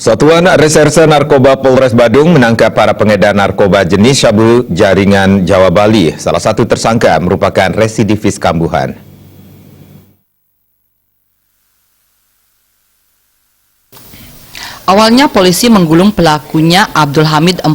Satuan Reserse Narkoba Polres Badung menangkap para pengedar narkoba jenis sabu jaringan Jawa Bali. Salah satu tersangka merupakan residivis kambuhan. Awalnya polisi menggulung pelakunya Abdul Hamid 45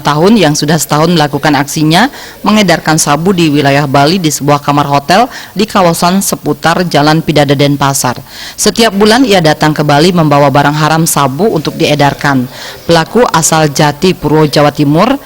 tahun yang sudah setahun melakukan aksinya mengedarkan sabu di wilayah Bali di sebuah kamar hotel di kawasan seputar Jalan Pidada Denpasar. Setiap bulan ia datang ke Bali membawa barang haram sabu untuk diedarkan. Pelaku asal Jati Purwo, Jawa Timur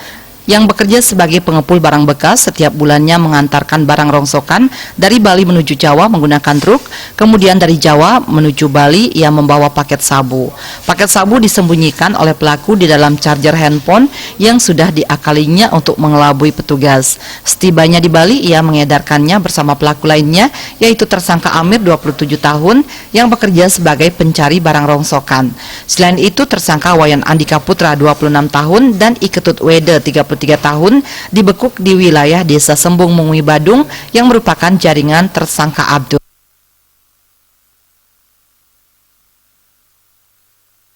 yang bekerja sebagai pengepul barang bekas setiap bulannya mengantarkan barang rongsokan dari Bali menuju Jawa menggunakan truk, kemudian dari Jawa menuju Bali ia membawa paket sabu. Paket sabu disembunyikan oleh pelaku di dalam charger handphone yang sudah diakalinya untuk mengelabui petugas. Setibanya di Bali ia mengedarkannya bersama pelaku lainnya yaitu tersangka Amir 27 tahun yang bekerja sebagai pencari barang rongsokan. Selain itu tersangka Wayan Andika Putra 26 tahun dan Iketut Wede 33 tahun dibekuk di wilayah Desa Sembung Mungui Badung yang merupakan jaringan tersangka Abdul.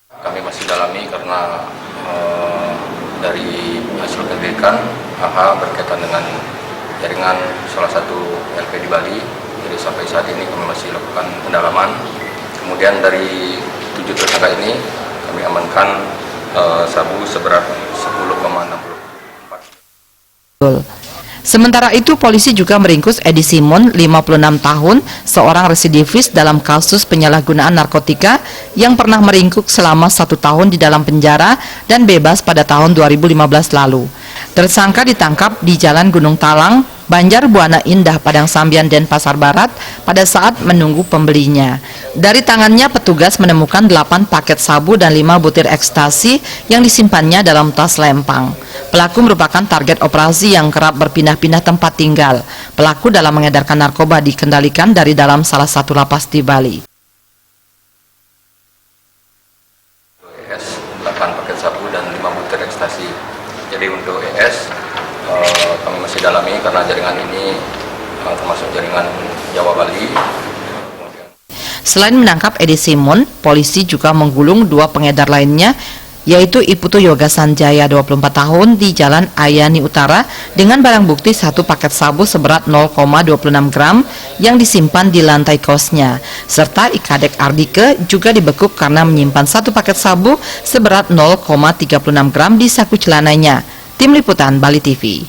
Kami masih dalami karena dari hasil penyelidikan AH berkaitan dengan jaringan salah satu LP di Bali. Jadi sampai saat ini kami masih lakukan pendalaman. Kemudian dari 7 tersangka ini kami amankan sabu seberat 10,64. Sementara itu polisi juga meringkus Edi Simon 56 tahun, seorang residivis dalam kasus penyalahgunaan narkotika yang pernah meringkuk selama 1 tahun di dalam penjara dan bebas pada tahun 2015 lalu. Tersangka ditangkap di Jalan Gunung Talang, Banjar Buana Indah, Padang Sambian, Denpasar Barat pada saat menunggu pembelinya. Dari tangannya petugas menemukan 8 paket sabu dan 5 butir ekstasi yang disimpannya dalam tas lempang. Pelaku merupakan target operasi yang kerap berpindah-pindah tempat tinggal. Pelaku dalam mengedarkan narkoba dikendalikan dari dalam salah satu lapas di Bali. 8 paket sabu dan 5 butir ekstasi. Jadi untuk ES kami masih dalami karena jaringan ini termasuk jaringan Jawa Bali. Selain menangkap Edi Simon, polisi juga menggulung 2 pengedar lainnya yaitu Iputu Yoga Sanjaya 24 tahun di Jalan Ayani Utara dengan barang bukti 1 paket sabu seberat 0,26 gram yang disimpan di lantai kosnya, serta Ikadek Ardike juga dibekuk karena menyimpan 1 paket sabu seberat 0,36 gram di saku celananya. Tim Liputan Bali TV.